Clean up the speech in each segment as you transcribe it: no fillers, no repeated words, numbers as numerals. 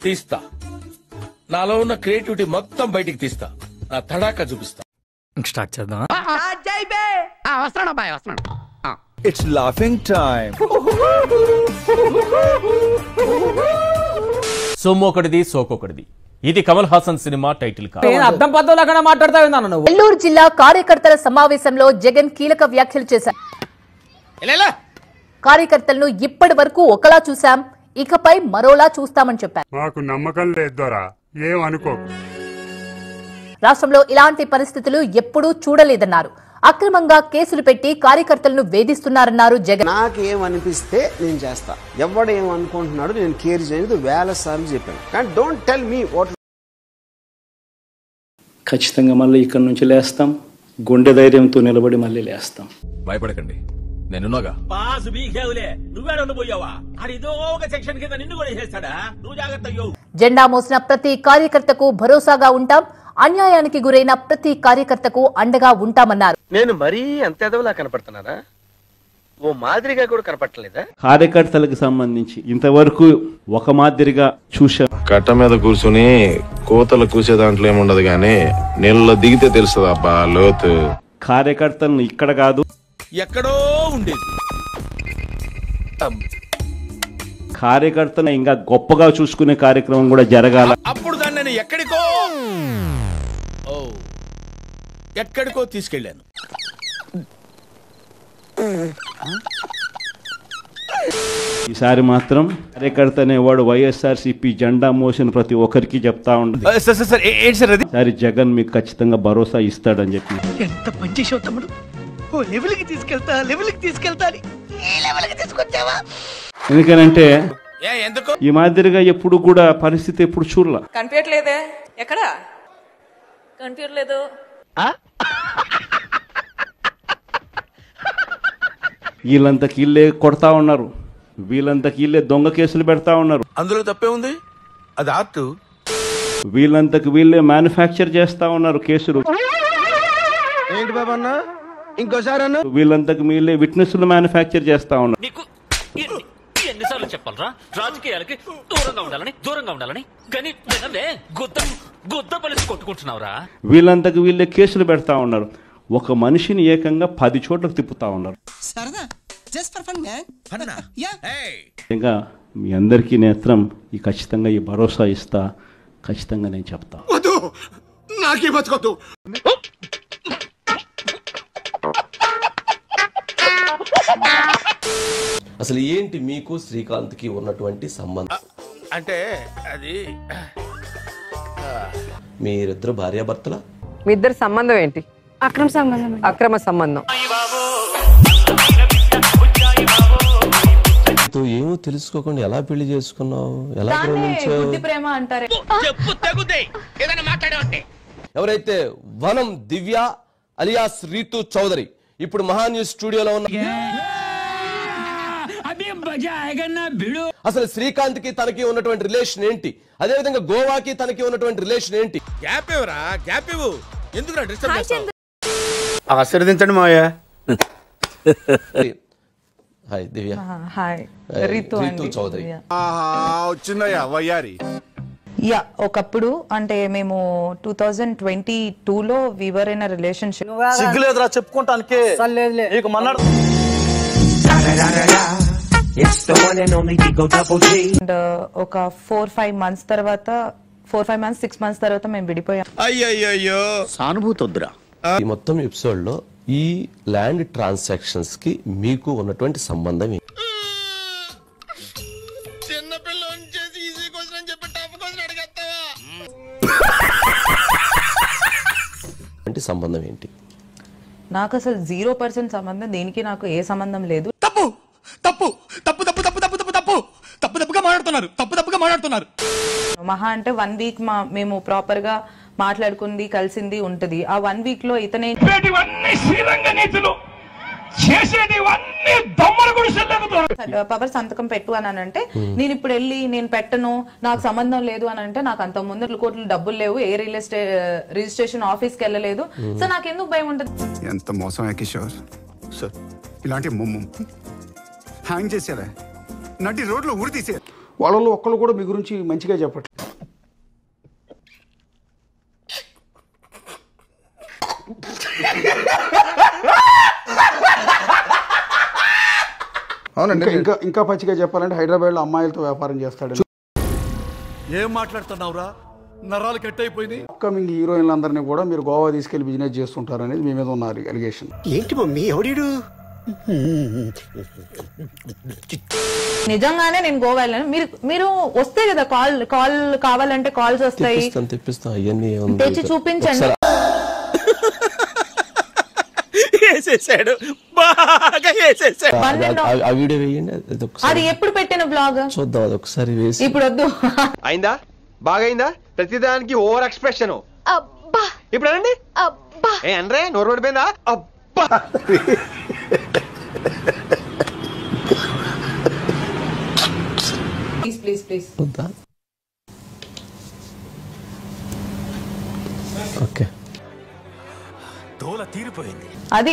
తీస్తా, నాలో ఉన్న క్రియేటివిటీ మొత్తం బయటికి తీస్తా, నా తడాకా చూపిస్తా. స్టార్ట్ చేద్దాం. It's laughing time. సొమ్మొకటిది సోకొకటిది. ఇది కమల్ హాసన్ సినిమా టైటిల్ కాదు. అర్థం పద్ధతిలో మాట్లాడతావు. నెల్లూరు జిల్లా కార్యకర్తల సమావేశంలో జగన్ కీలక వ్యాఖ్యలు చేశారు. కార్యకర్తలను ఇప్పటి వరకు ఒకలా చూశాం, ఇకపై మరోలా చూస్తామని చెప్పారు. మాకు నమ్మకం లేదు, ఏమనుకోకు. రాష్ట్రంలో ఇలాంటి పరిస్థితులు ఎప్పుడూ చూడలేదన్నారు. అక్రమంగా కేసులు పెట్టి కార్యకర్తలను వేధిస్తున్నారన్నారు జగన్. నాకేమనిపిస్తే నేను చేస్తా, ఎవడు ఏమనుకుంటున్నాడు నేను కేర్ చేయలేదు, వేల సార్లు చెప్పాను. కానీ డోంట్ టెల్ మీ వాట్. ఖచ్చితంగా మళ్ళీ ఇక్కడ నుంచి లేస్తాం, గుండె ధైర్యంతో నిలబడి మళ్ళీ లేస్తాం. భయపడకండి, నేనున్నాగా. జెండా మోసిన ప్రతి కార్యకర్తకు భరోసాగా ఉంటాం, అన్యాయానికి గురైన ప్రతి కార్యకర్తకు అండగా ఉంటామన్నారు. నేను మరీ అంత ఎదవలా కనపడుతున్నారా? ఓ మాదిరిగా కూడా కనపడలేదా? కార్యకర్తలకు సంబంధించి ఇంతవరకు ఒక మాదిరిగా చూశాం. కట్ట మీద కూర్చుని కోతలు కూసే దాంట్లో ఏముండదు గానీ నీళ్ళలో దిగితే తెలుస్తుంది అబ్బా లోతు. కార్యకర్తలను ఇక్కడ కాదు ఎక్కడో ఉండేది, కార్యకర్తను ఇంకా గొప్పగా చూసుకునే కార్యక్రమం కూడా జరగాల. అప్పుడు దాన్ని నేను ఎక్కడికో తీసుకెళ్లాను. ఈసారి మాత్రం కార్యకర్త అనేవాడు వైఎస్ఆర్సీపీ జెండా మోసిన ప్రతి ఒక్కరికి చెప్తా ఉండదు. ఈసారి జగన్ మీకు ఖచ్చితంగా భరోసా ఇస్తాడని చెప్పి. ఎంత మంచి షో తమ్ముడు, ఓ లెవెల్కి తీసుకెళ్తా ఎందుకనంటే ఈ మాదిరిగా ఎప్పుడు కూడా పరిస్థితి ఎప్పుడు చూడలా. కనిపించట్లేదే, ఎక్కడ కనిపించట్లేదు. వీళ్ళంతకి వీళ్ళే కొడతా ఉన్నారు, వీళ్ళంతకి వీళ్ళే దొంగ కేసులు పెడతా ఉన్నారు. అందులో తప్పే ఉంది, అది ఆర్ట్. వీళ్ళంతకి వీళ్ళే మ్యానుఫ్యాక్చర్ చేస్తా ఉన్నారు కేసులు. ఏంటి బాబా అన్న, ఇంకోసారి అన్న. వీళ్ళంతకి వీళ్ళే విట్నెస్లు మ్యానుఫ్యాక్చర్ చేస్తా ఉన్నారు. ఎన్నిసార్లు చెప్పాలరా రాజకీయాలకి దూరంగా ఉండాలని కానీ గుద్ద పలిసి కొట్టుకుంటున్నావురా. వీళ్ళంతకి వీళ్ళే కేసులు పెడతా ఉన్నారు. ఒక మనిషిని ఏకంగా 10 చోట్లకు తిప్పుతా ఉన్నారు. ఇంకా మీ అందరికీ నేత్రం ఖచ్చితంగా ఈ భరోసా ఇస్తా, ఖచ్చితంగా నేను చెప్తా. అసలు ఏంటి మీకు శ్రీకాంత్ కి ఉన్నటువంటి సంబంధం? అంటే అది మీరిద్దరు భార్యాభర్తల? మీ ఇద్దరు సంబంధం ఏంటి? అక్రమ సంబంధం. ఏమో తెలుసుకోకుండా ఎలా పెళ్లి చేసుకున్నావు, ఎలా ప్రేమించావు? ఎవరైతే వనం దివ్య అలియాస్ రీతు చౌదరి ఇప్పుడు మహాన్యూస్ స్టూడియోలో ఉన్న, అసలు శ్రీకాంత్ కి తనకి ఉన్నటువంటి రిలేషన్ ఏంటి, అదే విధంగా గోవాకి తనకి ఉన్నటువంటి రిలేషన్ ఏంటి? ఆశీర్వదించండి మావయ్య. హాయ్ దివ్య. హాయ్ రీతు చౌదరి. వచ్చిందయ్యా వయ్యారి. ఒకప్పుడు అంటే మేము 2022లో వీవర్ ఇన్ రిలేషన్షిప్. సిగ్గులేదురా చెప్పుకుంటానికి. ఒక 4-5 మంత్స్ తర్వాత 6 మంత్స్ తర్వాత మేము విడిపోయాం. అయ్యో సానుభూతి వద్దురా. ఈ మొత్తం ఎపిసోడ్ లో ఈ ల్యాండ్ ట్రాన్సాక్షన్స్ కి మీకు ఉన్నటువంటి సంబంధం ఏంటి? సంబంధం ఏంటి? నాకు అసలు 0% సంబంధం, దేనికి నాకు ఏ సంబంధం లేదు. తప్పుగా మాట్లాడుతున్నారు. మహా అంటే 1 వీక్ మేము ప్రాపర్ గా మాట్లాడుకుంది కలిసింది ఉంటది. ఆ 1 వీక్ లో ఇతనే పవర్ సంతకం పెట్టు అని అంటే నేను ఇప్పుడు వెళ్ళి నేను పెట్టను, నాకు సంబంధం లేదు అని అంటే నాకు అంత ముందు కోట్లు డబ్బులు లేవు, ఏ రిజిస్ట్రేషన్ ఆఫీస్ కి వెళ్ళలేదు. సో నాకెందుకు భయం ఉంటుంది? ఎంత మోసం కిషోర్ సార్, ఇలాంటి హ్యాంగ్ చేసేలా నడి రోడ్లో ఊరి తీసే వాళ్ళలో ఒక్కళ్ళు కూడా మీ గురించి మంచిగా చెప్పట్లేదు. అవునండి. ఇంకా ఇంకా పచ్చిగా చెప్పాలంటే హైదరాబాద్లో అమ్మాయిలతో వ్యాపారం చేస్తాడు. ఏం మాట్లాడుతున్నావురా? నరాలు కట్ అయిపోయింది. అప్కమింగ్ హీరోయిన్లందరినీ కూడా మీరు గోవా తీసుకెళ్లి బిజినెస్ చేస్తుంటారు అనేది మీ మీద ఉన్న అలిగేషన్. ఏంటి మమ్మీ ఎవడీడు? నిజంగానే నేను గోవా వెళ్ళాను. మీరు వస్తే కదా కాల్ కావాలంటే కాల్స్ వస్తాయి, తెప్పిస్తాం అవన్నీ తెచ్చి చూపించండి. వేసేసాడు, బాగా వేసేసాడు. ఆ వీడియో వేయండి, అది ఎప్పుడు పెట్టిన బ్లాగ్ చూద్దాం, అది ఒకసారి వేసి. ఇప్పుడు వద్దు. అయిందా? బాగైందా? ప్రతిదానికి ఓవర్ ఎక్స్ప్రెషన్. ఇప్పుడు అనండి. ఏ అనరే, నోరు పడిపోయిందా? అబ్బా. ప్లీజ్ వద్దా? ఓకే, అది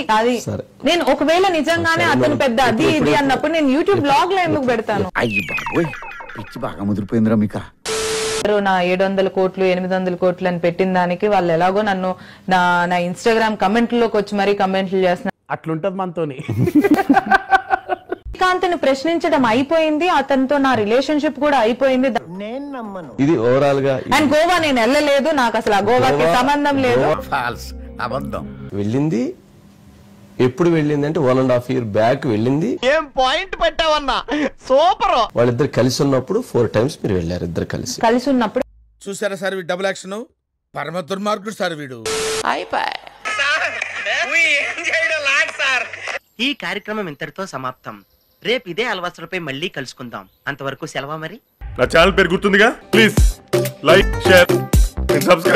నేను ఒకవేళ నిజంగానే అతను పెద్ద అది ఇది అన్నప్పుడు నేను యూట్యూబ్ బ్లాగ్ లో ఎందుకు పెడతాను? అయ్యి బాబోయ్, పిచ్చి బాగా ముదిరిపోయిందిరా మీకా. నా 700 కోట్లు 800 కోట్లు అని పెట్టిన దానికి వాళ్ళు ఎలాగో నన్ను నా ఇన్స్టాగ్రామ్ కమెంట్లోకి వచ్చి మరీ కమెంట్లు చేస్తున్నారు. అట్లుంటది మనతోని. శ్రీకాంత్ని ప్రశ్నించడం అయిపోయింది, అతనితో నా రిలేషన్షిప్ కూడా అయిపోయింది. ఇది ఓవరాల్ గా. అండ్ గోవా నేను వెళ్ళలేదు, నాకు అసలు ఆ గోవాకి సంబంధం లేదు. అబద్ధం. వెళ్ళింది ఎప్పుడు వెళ్ళింది అంటే 1.5 year బ్యాక్ వెళ్ళింది. ఏం పాయింట్ పెట్టావన్నా, సూపర్. వాళ్ళిద్దరు కలిసి ఉన్నప్పుడు 4 times మీరు వెళ్ళారు, ఇద్దరు కలిసి ఉన్నప్పుడు. చూసారా సార్ వీడు డబుల్ యాక్షన్, పరమ దుర్మార్గుడు సార్ వీడు. ఈ కార్యక్రమం ఇంతటితో సమాప్తం. రేపు ఇదే అలవాసులపై మళ్ళీ కలుసుకుందాం. అంతవరకు సెలవా మరి. నా ఛానల్ పేరు గుర్తుందిగా, please like, share and subscribe.